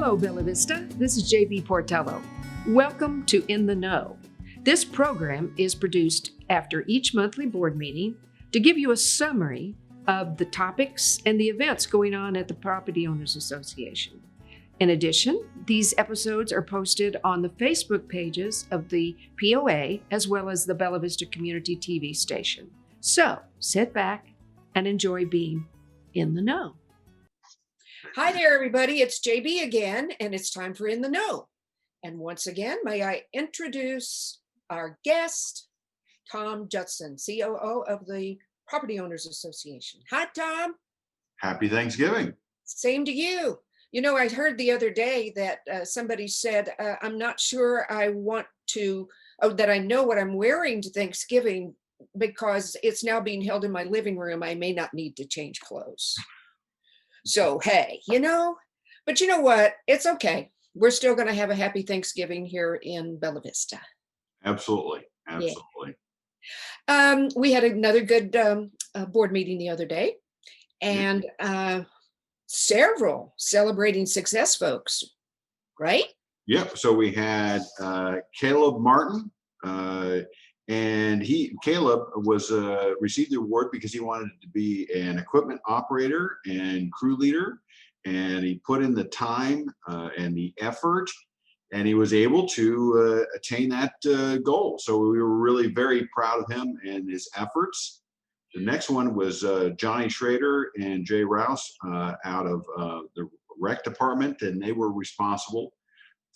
Hello, Bella Vista. This is JB Portello. Welcome to In the Know. This program is produced after each monthly board meeting to give you a summary of the topics and the events going on at the Property Owners Association. In addition, these episodes are posted on the Facebook pages of the POA as well as the Bella Vista Community TV station. So sit back and enjoy being in the know. Hi there, everybody. It's JB again, and it's time for In the Know. And once again, may I introduce our guest, Tom Judson, COO of the Property Owners Association. Hi, Tom. Happy Thanksgiving. Same to you. You know, I heard the other day that somebody said, I'm not sure I want to, that I know what I'm wearing to Thanksgiving because it's now being held in my living room. I may not need to change clothes. So, hey, but you know what? It's okay. We're still going to have a happy Thanksgiving here in Bella Vista. Absolutely. Absolutely. Yeah. We had another good board meeting the other day, and several celebrating success folks, right? Yep. So we had Caleb Martin, and Caleb was received the award because he wanted to be an equipment operator and crew leader, and he put in the time and the effort, and he was able to attain that goal. So we were really very proud of him and his efforts. The next one was Johnny Schrader and Jay Rouse out of the rec department, and they were responsible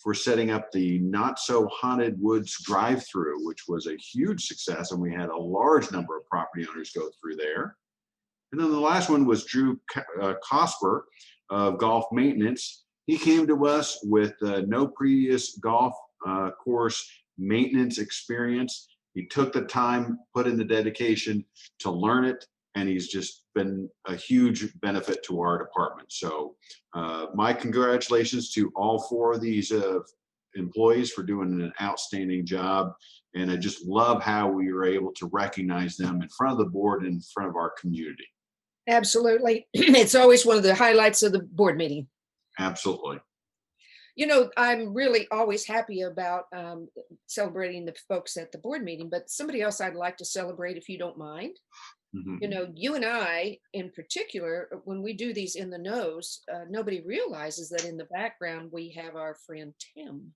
for setting up the Not So Haunted Woods drive-through, which was a huge success, and we had a large number of property owners go through there. And then the last one was Drew Cosper of Golf Maintenance. He came to us with no previous golf course maintenance experience. He took the time, put in the dedication to learn it, and he's just been a huge benefit to our department. So my congratulations to all four of these employees for doing an outstanding job. And I just love how we were able to recognize them in front of the board and in front of our community. Absolutely. It's always one of the highlights of the board meeting. Absolutely. You know, I'm really always happy about celebrating the folks at the board meeting, but somebody else I'd like to celebrate, if you don't mind. Mm-hmm. You know, you and I in particular, when we do these In the Knows, nobody realizes that in the background, we have our friend Tim,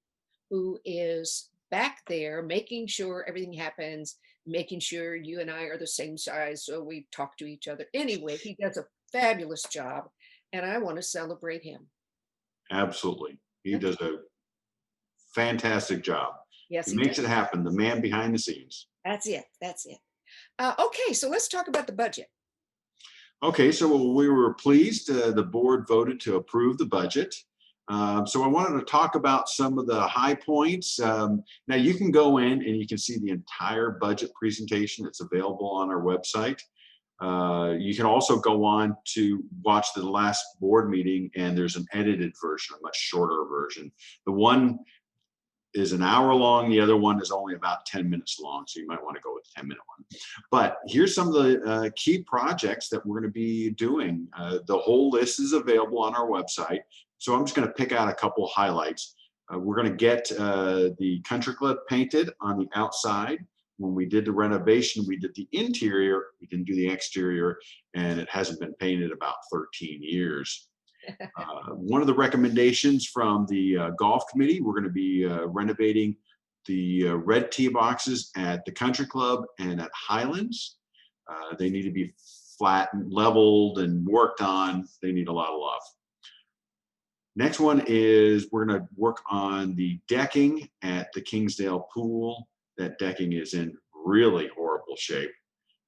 who is back there making sure everything happens, making sure you and I are the same size so we talk to each other. Anyway, he does a fabulous job, and I want to celebrate him. Absolutely. He does a fantastic job. Yes, he makes it happen. The man behind the scenes. That's it. That's it. Okay, so let's talk about the budget. Okay, so we were pleased. The board voted to approve the budget. So I wanted to talk about some of the high points. Now you can go in and you can see the entire budget presentation. It's available on our website. You can also go on to watch the last board meeting, and there's an edited version, a much shorter version. The one is an hour long, the other one is only about 10 minutes long, so you might want to go with the 10-minute one. But here's some of the key projects that we're going to be doing. The whole list is available on our website, so I'm just going to pick out a couple highlights. We're going to get the country club painted on the outside. When we did the renovation, we did the interior, we didn't do the exterior, and it hasn't been painted about 13 years. One of the recommendations from the golf committee, we're going to be renovating the red tee boxes at the country club and at Highlands. They need to be flat and leveled and worked on. They need a lot of love. Next one is we're going to work on the decking at the Kingsdale pool. That decking is in really horrible shape,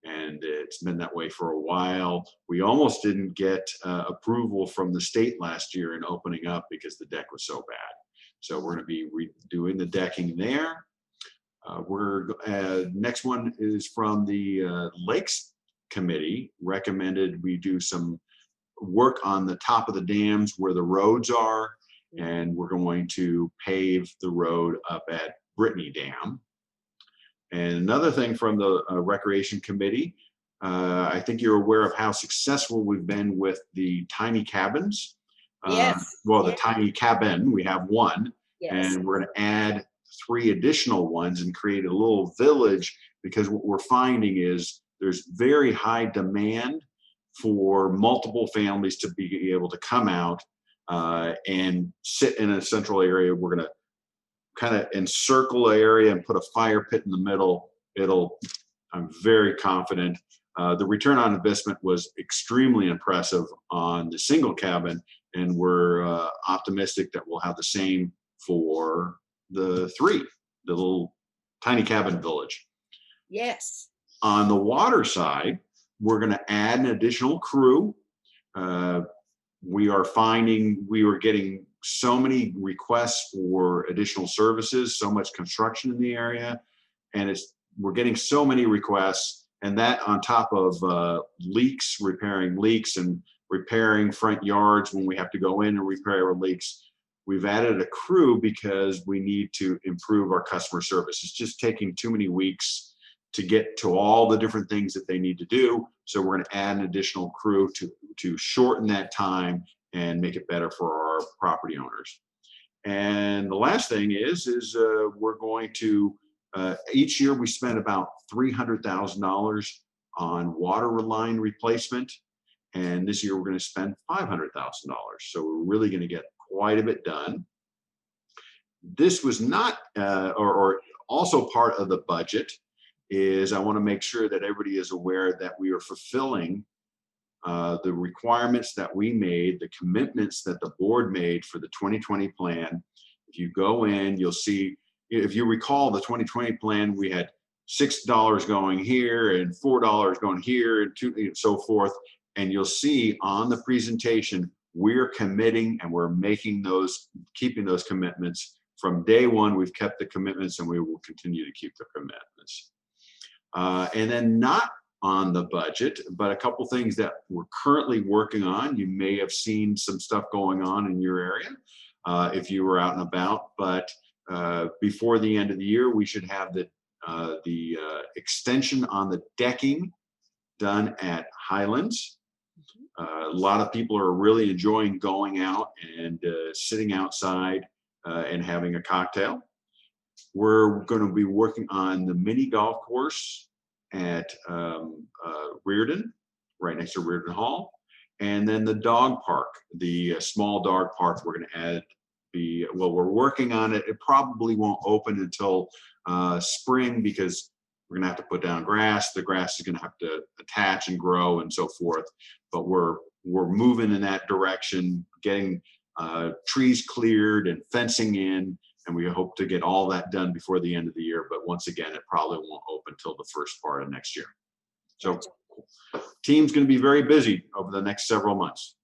and it's been that way for a while. We almost didn't get approval from the state last year in opening up because the deck was so bad. So we're going to be redoing the decking there. Next one is from the Lakes Committee, recommended we do some work on the top of the dams where the roads are, and we're going to pave the road up at Brittany Dam. And another thing from the Recreation Committee, I think you're aware of how successful we've been with the tiny cabins. Uh, Yes. well, the Yeah. tiny cabin, we have one, Yes. and we're going to add three additional ones and create a little village because what we're finding is there's very high demand for multiple families to be able to come out and sit in a central area. We're going to kind of encircle the area and put a fire pit in the middle. I'm very confident. The return on investment was extremely impressive on the single cabin, and we're optimistic that we'll have the same for the little tiny cabin village. Yes. On the water side, we're going to add an additional crew. Uh, we are finding we were getting so many requests for additional services, so much construction in the area, and we're getting so many requests, and that on top of leaks, repairing leaks and repairing front yards when we have to go in and repair our leaks. We've added a crew because we need to improve our customer service. It's just taking too many weeks to get to all the different things that they need to do. So we're going to add an additional crew to shorten that time and make it better for our property owners. And the last thing is we're going to each year we spend about $300,000 on water line replacement, and this year we're going to spend $500,000. So we're really going to get quite a bit done. This was not, or also part of the budget is I want to make sure that everybody is aware that we are fulfilling the requirements that we made, the commitments that the board made for the 2020 plan. If you go in, you'll see, if you recall the 2020 plan, we had $6 going here and $4 going here and so forth. And you'll see on the presentation, we're committing and we're keeping those commitments. From day one, we've kept the commitments and we will continue to keep the commitments. And then not on the budget, but a couple things that we're currently working on. You may have seen some stuff going on in your area if you were out and about, but before the end of the year, we should have the extension on the decking done at Highlands. A lot of people are really enjoying going out and sitting outside and having a cocktail. We're going to be working on the mini golf course at Reardon, right next to Reardon Hall. And then the dog park, the small dog park, we're going to add we're working on it. It probably won't open until spring because we're going to have to put down grass. The grass is going to have to attach and grow and so forth. But we're moving in that direction, getting trees cleared and fencing in. And we hope to get all that done before the end of the year. But once again, it probably won't open until the first part of next year. So team's going to be very busy over the next several months.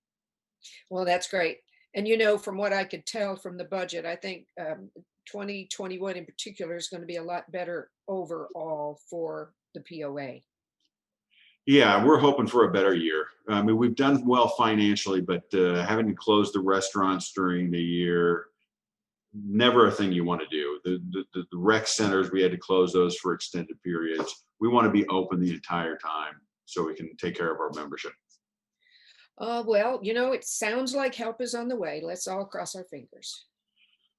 Well, that's great. And from what I could tell from the budget, I think 2021 in particular is going to be a lot better overall for the POA. Yeah, we're hoping for a better year. I mean, we've done well financially, but having to close the restaurants during the year, never a thing you want to do. The rec centers, we had to close those for extended periods. We want to be open the entire time so we can take care of our membership. Well, it sounds like help is on the way. Let's all cross our fingers.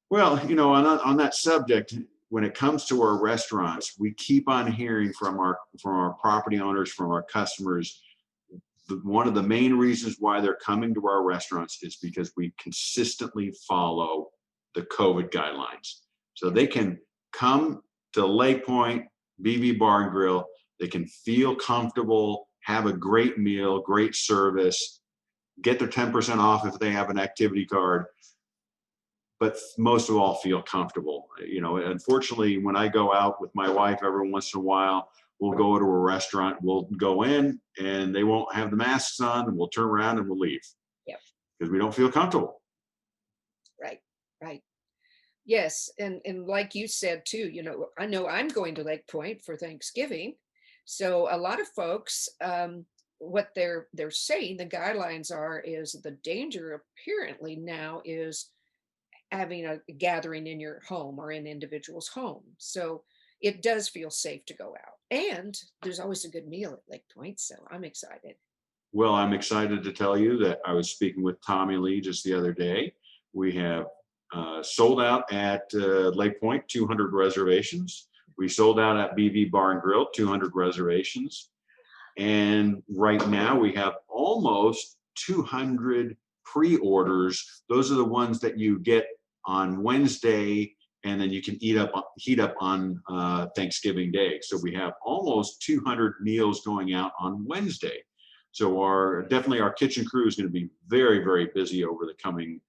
Well, on that subject, when it comes to our restaurants, we keep on hearing from our property owners, from our customers. One of the main reasons why they're coming to our restaurants is because we consistently follow the COVID guidelines. So they can come to Lake Point, BB Bar and Grill. They can feel comfortable, have a great meal, great service, get their 10% off if they have an activity card, but most of all feel comfortable. Unfortunately, when I go out with my wife every once in a while, we'll go to a restaurant, we'll go in and they won't have the masks on and we'll turn around and we'll leave. Yep. Because we don't feel comfortable. Right. Yes. And like you said too, I know I'm going to Lake Point for Thanksgiving. So a lot of folks, what they're saying, the guidelines is the danger apparently now is having a gathering in your home or in individual's home. So it does feel safe to go out. And there's always a good meal at Lake Point. So I'm excited. Well, I'm excited to tell you that I was speaking with Tommy Lee just the other day. We have sold out at Lake Point, 200 reservations. We sold out at BV Bar and Grill, 200 reservations. And right now we have almost 200 pre-orders. Those are the ones that you get on Wednesday, and then you can heat up on Thanksgiving Day. So we have almost 200 meals going out on Wednesday. So definitely our kitchen crew is going to be very, very busy over the coming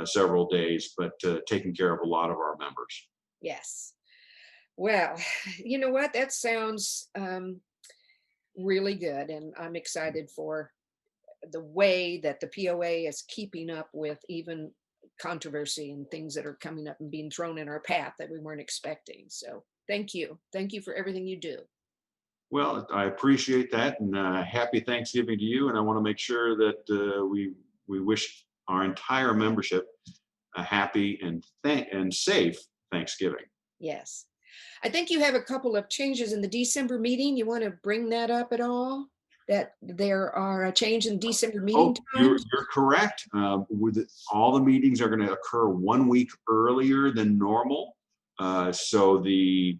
several days, but taking care of a lot of our members. Yes. Well, you know what? That sounds really good. And I'm excited for the way that the POA is keeping up with even controversy and things that are coming up and being thrown in our path that we weren't expecting. So thank you. Thank you for everything you do. Well, I appreciate that, and happy Thanksgiving to you. And I want to make sure that we wish our entire membership a happy and safe Thanksgiving. Yes. I think you have a couple of changes in the December meeting. You want to bring that up at all? That there are a change in December meeting times? You're correct. All the meetings are going to occur 1 week earlier than normal. So the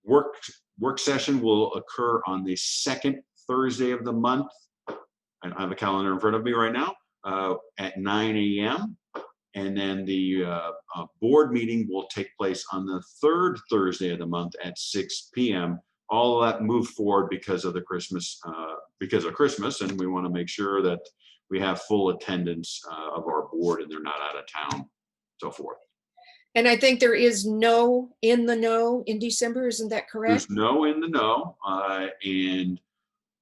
work session will occur on the second Thursday of the month. I have a calendar in front of me right now at 9 a.m. And then the board meeting will take place on the third Thursday of the month at 6 p.m. All of that moved forward because of Christmas, and we want to make sure that we have full attendance of our board and they're not out of town, so forth. And I think there is no in the know in December. Isn't that correct? There's no in the know. And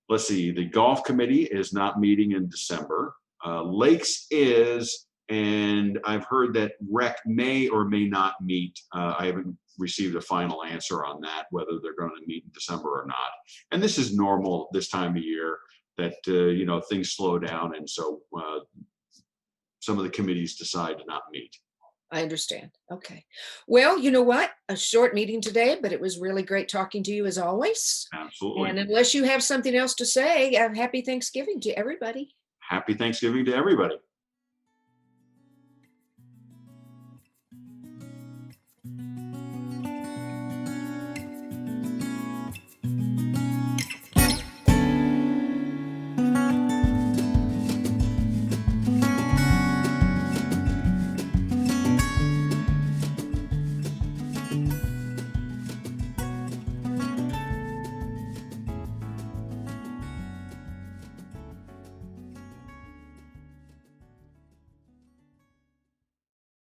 let's see, the golf committee is not meeting in December. Lakes is, and I've heard that rec may or may not meet. I haven't received a final answer on that, whether they're going to meet in December or not. And this is normal this time of year that, things slow down. And so some of the committees decide to not meet. I understand. Okay. Well, you know what? A short meeting today, but it was really great talking to you as always. Absolutely. And unless you have something else to say, happy Thanksgiving to everybody. Happy Thanksgiving to everybody.